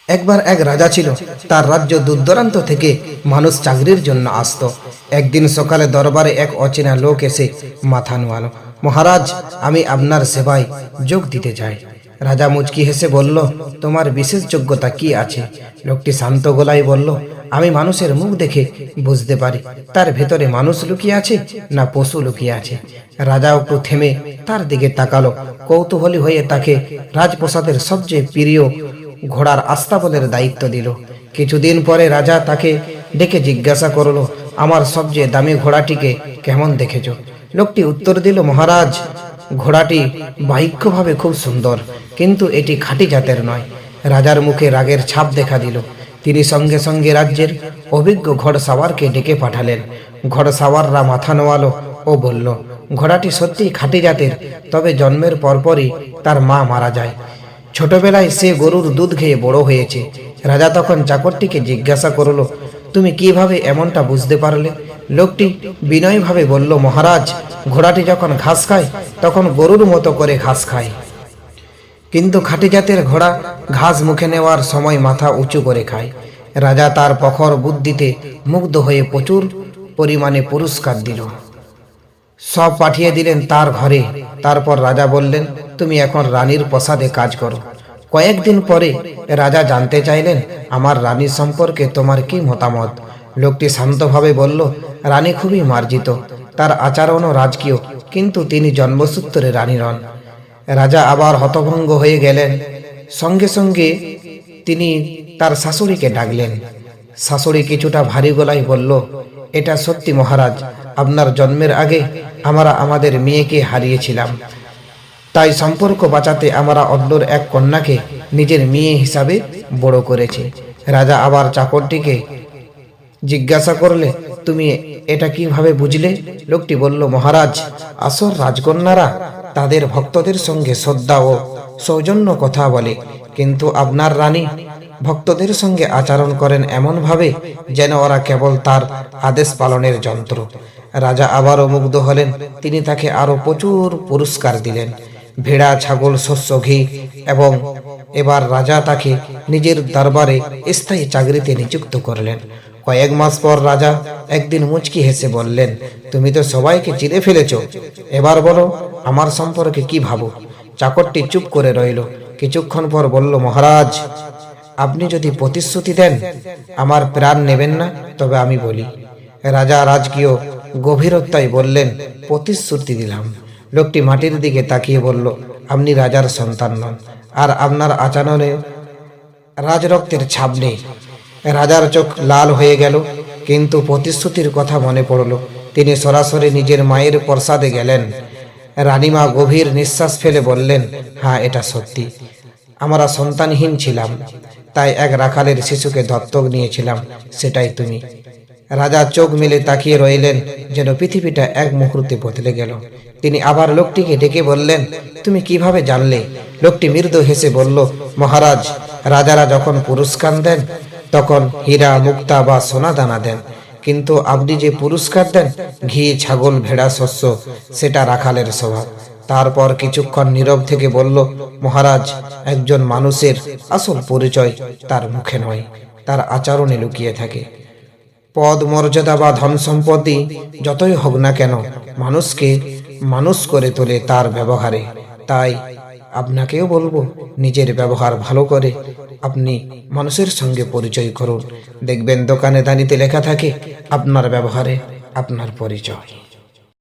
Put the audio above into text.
একবার এক রাজা ছিল। তার রাজ্য দূরদূরান্ত থেকে মানুষ চাকরির জন্য আসতো। একদিন সকালে দরবারে এক অচেনা লোক এসে মাথা নোয়ালো। মহারাজ, আমি আপনার সেবায় যোগ দিতে চাই। রাজা মুচকি হেসে বলল, তোমার বিশেষ যোগ্যতা কি আছে? লোকটি শান্ত গলায় বলল, আমি মানুষের মুখ দেখে বুঝতে পারি তার ভেতরে মানুষ লুকিয়ে আছে না পশু লুকিয়ে আছে। রাজা একটু থেমে তার দিকে তাকালো। কৌতূহলী হয়ে তাকে রাজপ্রাসাদের সবচেয়ে প্রিয় ঘোড়ার আস্তাবলের দায়িত্ব দিল। কিছুদিন পরে রাজা তাকে ডেকে জিজ্ঞাসা করলো, আমার সবচেয়ে দামি ঘোড়াটিকে কেমন দেখেছ? লোকটি উত্তর দিল, মহারাজ, ঘোড়াটি বাহ্যিকভাবে খুব সুন্দর, কিন্তু এটি খাঁটি জাতের নয়। রাজার মুখে রাগের ছাপ দেখা দিল। তিনি সঙ্গে সঙ্গে রাজ্যের অভিজ্ঞ ঘোড়সাওয়ারকে ডেকে পাঠালেন। ঘোড়সাওয়াররা মাথা নোয়ালো ও বলল, ঘোড়াটি সত্যিই খাঁটি জাতের, তবে জন্মের পরপরই তার মা মারা যায়। ছোটবেলায় সে গরুর দুধ খেয়ে বড় হয়েছে। রাজা তখন চাকরটিকে জিজ্ঞাসা করলো, তুমি কিভাবে এমনটা বুঝতে পারলে? লোকটি বিনয়ভাবে বলল, মহারাজ, ঘোড়াটি যখন ঘাস খায় তখন গরুর মতো করে ঘাস খায়, কিন্তু খাঁটি জাতের ঘোড়া ঘাস মুখে নেওয়ার সময় মাথা উঁচু করে খায়। রাজা তার প্রখর বুদ্ধিতে মুগ্ধ হয়ে প্রচুর পরিমাণে পুরস্কার দিল। সব পাঠিয়ে দিলেন তার ঘরে। তারপর রাজা বললেন, তুমি এখন রানীর প্রাসাদে কাজ করো। কয়েকদিন পরে রাজা জানতে চাইলেন, আমার রানী সম্পর্কে তোমার কি মতামত? লোকটি শান্তভাবে বলল, রানী খুবই মার্জিত, তার আচরণও রাজকীয়, কিন্তু তিনি জন্মসূত্রে রানী নন। রাজা আবার হতভম্ব হয়ে গেলেন। সঙ্গে সঙ্গে তিনি তার শাশুড়িকে ডাকলেন। শাশুড়ি কিছুটা ভারী গলায় বলল, এটা সত্যি মহারাজ, আপনার জন্মের আগে আমরা আমাদের মেয়েকে হারিয়েছিলাম। তাই সম্পর্ক বাঁচাতে আমরা অন্যর এক কন্যাকে নিজের মেয়ে হিসাবে বড় করেছি। রাজা আবার চাকরটিকে জিজ্ঞাসা করলে, তুমি এটা কিভাবে বুঝলে? লোকটি বলল, মহারাজ, আসল রাজকন্যারা তাদের ভক্তদের সঙ্গে শ্রদ্ধা ও সৌজন্য কথা বলে, কিন্তু আপনার রানী ভক্তদের সঙ্গে আচরণ করেন এমনভাবে যেন ওরা কেবল তার আদেশ পালনের যন্ত্র। রাজা আবারও মুগ্ধ হলেন। তিনি তাকে আরো প্রচুর পুরস্কার দিলেন, ভেড়া, ছাগল, শস্য, ঘি, এবং এবার রাজা তাকে নিজের দরবারে স্থায়ী চাকরিতে নিযুক্ত করলেন। কয়েক মাস পর রাজা একদিন মুচকি হেসে বললেন, তুমি তো সবাইকে চিনে ফেলেছ, এবার বলো আমার সম্পর্কে কি ভাবো? চাকরটি চুপ করে রইল। কিছুক্ষণ পর বলল, মহারাজ, আপনি যদি প্রতিশ্রুতি দেন আমার প্রাণ নেবেন না, তবে আমি বলি। রাজা রাজকীয় গভীরতায় বললেন, প্রতিশ্রুতি দিলাম। লোকটি মাটির দিকে তাকিয়ে বলল, আপনি রাজার সন্তান নন, আর আপনার আচরণে রাজরক্তের ছাপ নেই। রাজার চোখ লাল হয়ে গেল, কিন্তু প্রতিশ্রুতির কথা মনে পড়ল। তিনি সরাসরি নিজের মায়ের প্রাসাদে গেলেন। রানীমা গভীর নিঃশ্বাস ফেলে বললেন, হ্যাঁ, এটা সত্যি, আমরা সন্তানহীন ছিলাম, তাই এক রাখালের শিশুকে দত্তক নিয়েছিলাম, সেটাই তুমি। রাজা চোখ মেলে তাকিয়ে রইলেন, যেন পৃথিবীটা এক মুহূর্তে বদলে গেল। তিনি আবার লোকটিকে ডেকে বললেন, তুমি কিভাবে জানলে? লোকটি মৃদু হেসে বলল, মহারাজ, রাজারা যখন পুরস্কার দেন তখন হীরা, মুক্তা বা সোনা দানা দেন, কিন্তু আপনি যে পুরস্কার দেন, ঘি, ছাগল, ভেড়া, শস্য, সেটা রাখালের স্বভাব। তারপর কিছুক্ষণ নীরব থেকে বলল, মহারাজ, একজন মানুষের আসল পরিচয় তার মুখে নয়, তার আচরণে লুকিয়ে থাকে। পদ, মর্যাদা বা ধন সম্পত্তি যতই হোক না কেন, মানুষকে মানুষ করে তোলে তার ব্যবহারে। তাই আপনাকেও বলবো, নিজের ব্যবহার ভালো করে আপনি মানুষের সঙ্গে পরিচয় করুন। দেখবেন দোকানে দানিতে লেখা থাকে, আপনার ব্যবহারে আপনার পরিচয়।